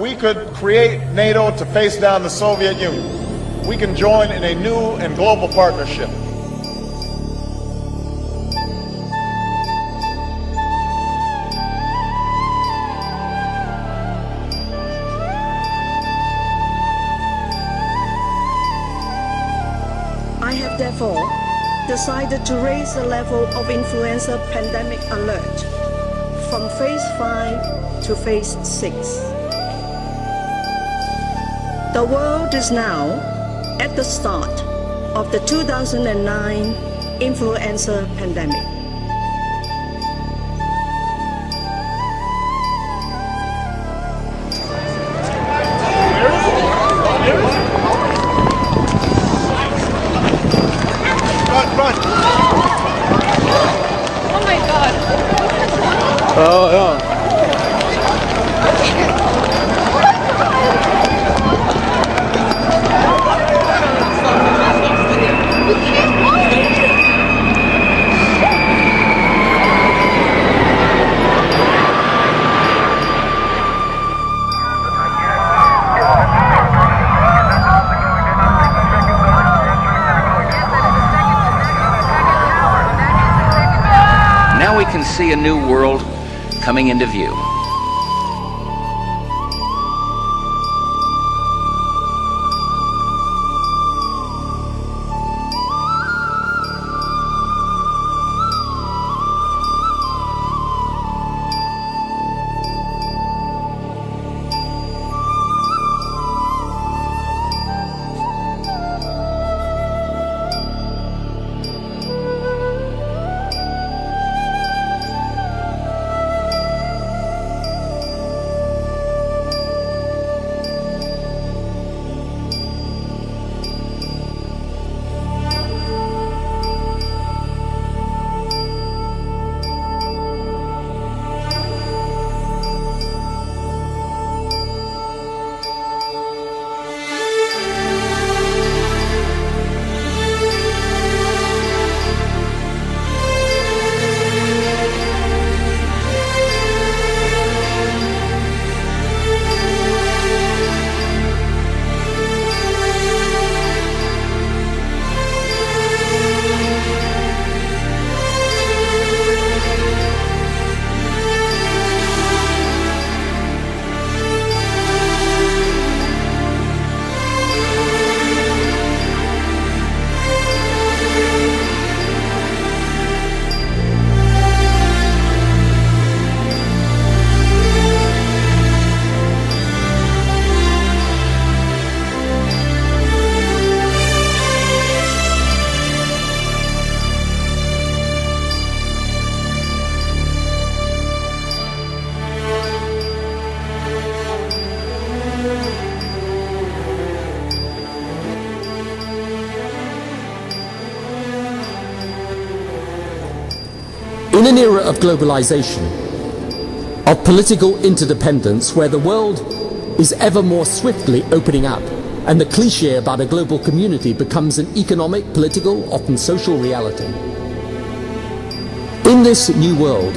we could create NATO to face down the Soviet Union, we can join in a new and global partnership. I have therefore decided to raise the level of influenza pandemic alert from phase 5 to phase 6. The world is now at the start of the 2009 influenza pandemic. Oh my God. Oh, yeah. Now we can see a new world coming into view. In an era of globalization, of political interdependence, where the world is ever more swiftly opening up, and the cliché about a global community becomes an economic, political, often social reality. In this new world,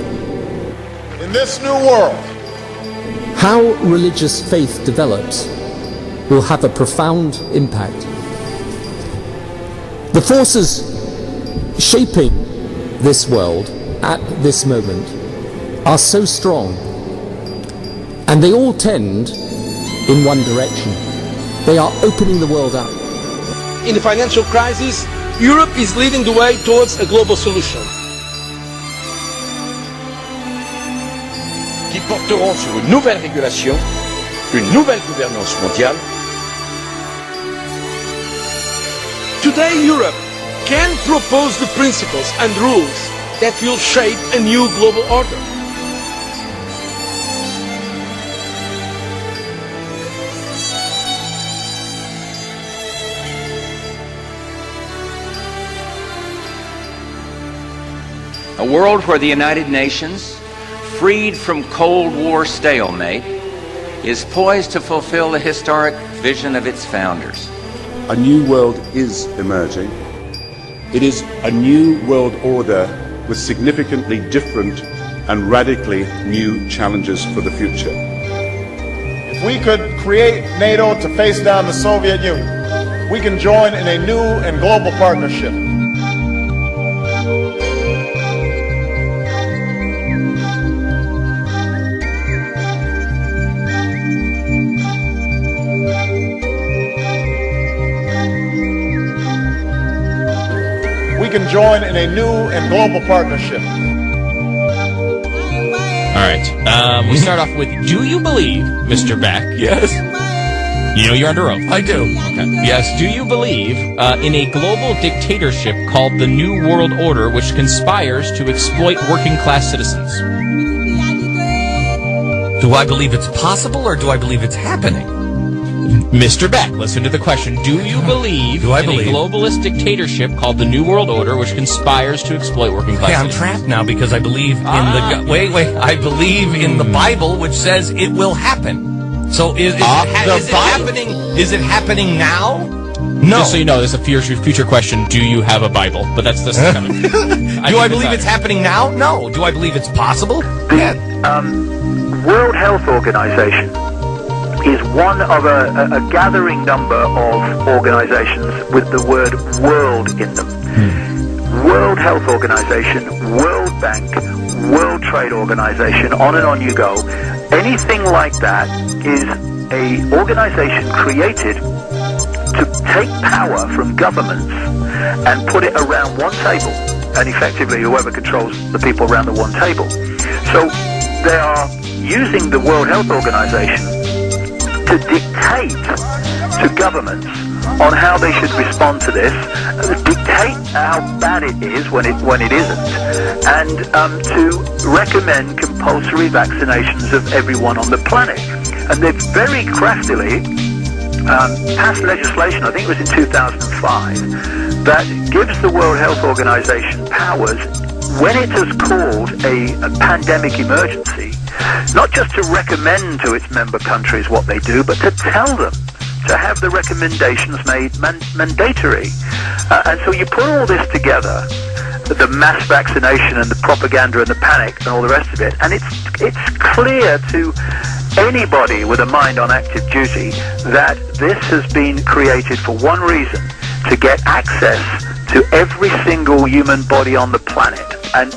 how religious faith develops will have a profound impact. The forces shaping this world at this moment are so strong, and they all tend in one direction. They are opening the world up. In the financial crisis, Europe is leading the way towards a global solution. Qui porteront sur une nouvelle régulation, une nouvelle gouvernance mondiale. Today, Europe can propose the principles and rules that will shape a new global order. A world where the United Nations, freed from Cold War stalemate, is poised to fulfill the historic vision of its founders. A new world is emerging. It is a new world order with significantly different and radically new challenges for the future. It's If we could create NATO to face down the Soviet Union, we can join in a new and global partnership. We can join in a new and global partnership. All right. We start off with, do you believe, Mr. Beck? Yes, You know you're under oath. I do. Okay. Yes. Do you believe in a global dictatorship called the New World Order, which conspires to exploit working class citizens? Do I believe it's possible or do I believe it's happening? Mr. Beck, listen to the question. Do you believe I in believe? a globalist dictatorship called the New World Order, which conspires to exploit working class Okay, I'm citizens? trapped now because I believe in the... Wait. I believe in the Bible, which says it will happen. So is it happening? Is it happening now? No. Just so you know, there's a future question. Do you have a Bible? But that's coming. Do I believe it's happening now? No. Do I believe it's possible? Yeah. World Health Organization is one of a gathering number of organizations with the word world in them. World Health Organization, World Bank, World Trade Organization, on and on you go. Anything like that is a organization created to take power from governments and put it around one table, and effectively whoever controls the people around the one table. So they are using the World Health Organization to dictate to governments on how they should respond to this, dictate how bad it is when it isn't, and to recommend compulsory vaccinations of everyone on the planet. And they've very craftily passed legislation, I think it was in 2005, that gives the World Health Organization powers when it has called a pandemic emergency, not just to recommend to its member countries what they do, but to tell them, to have the recommendations made mandatory. And so you put all this together, the mass vaccination and the propaganda and the panic and all the rest of it, and it's clear to anybody with a mind on active duty that this has been created for one reason: to get access to every single human body on the planet. And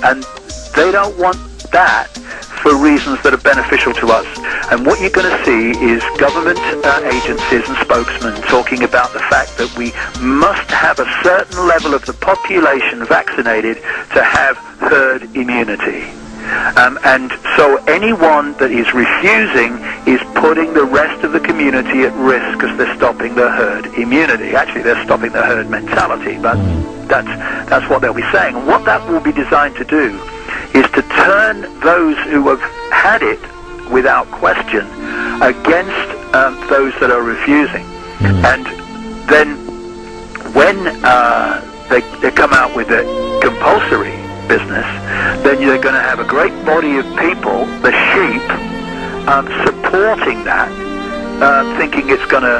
they don't want that for reasons that are beneficial to us. And what you're going to see is government agencies and spokesmen talking about the fact that we must have a certain level of the population vaccinated to have herd immunity. And so anyone that is refusing is putting the rest of the community at risk because they're stopping the herd immunity. Actually, they're stopping the herd mentality, but that's what they'll be saying. And what that will be designed to do is to turn those who have had it without question against those that are refusing. And then when they come out with a compulsory business, then you're going to have a great body of people, the sheep, supporting that, thinking it's going to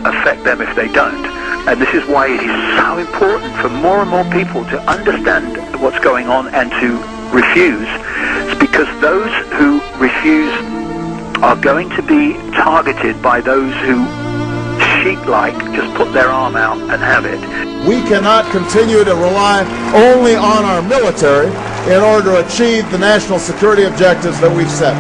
affect them if they don't. And this is why it is so important for more and more people to understand what's going on and to refuse. It's because those who refuse are going to be targeted by those who sheep-like just put their arm out and have it. We cannot continue to rely only on our military in order to achieve the national security objectives that we've set.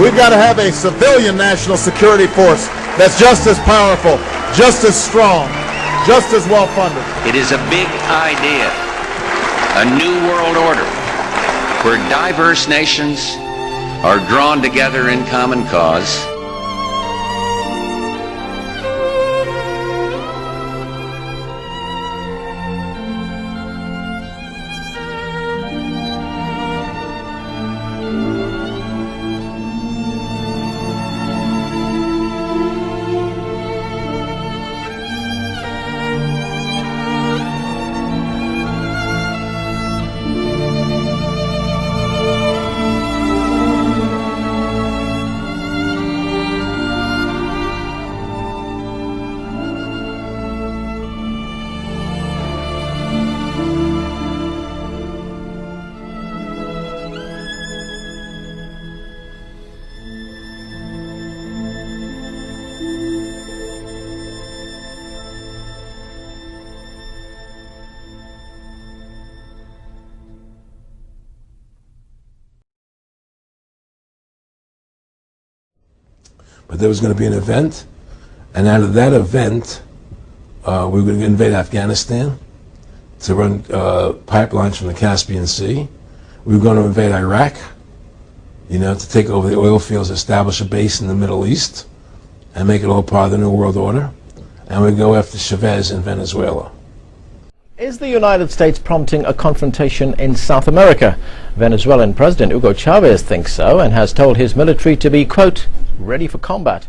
We've got to have a civilian national security force that's just as powerful, just as strong, just as well-funded. It is a big idea, a new world order, where diverse nations are drawn together in common cause. but there was going to be an event, and out of that event, we were going to invade Afghanistan to run pipelines from the Caspian Sea. We were going to invade Iraq, to take over the oil fields, establish a base in the Middle East, and make it all part of the New World Order. And we'd go after Chavez in Venezuela. Is the United States prompting a confrontation in South America? Venezuelan President Hugo Chavez thinks so and has told his military to be, quote, ready for combat.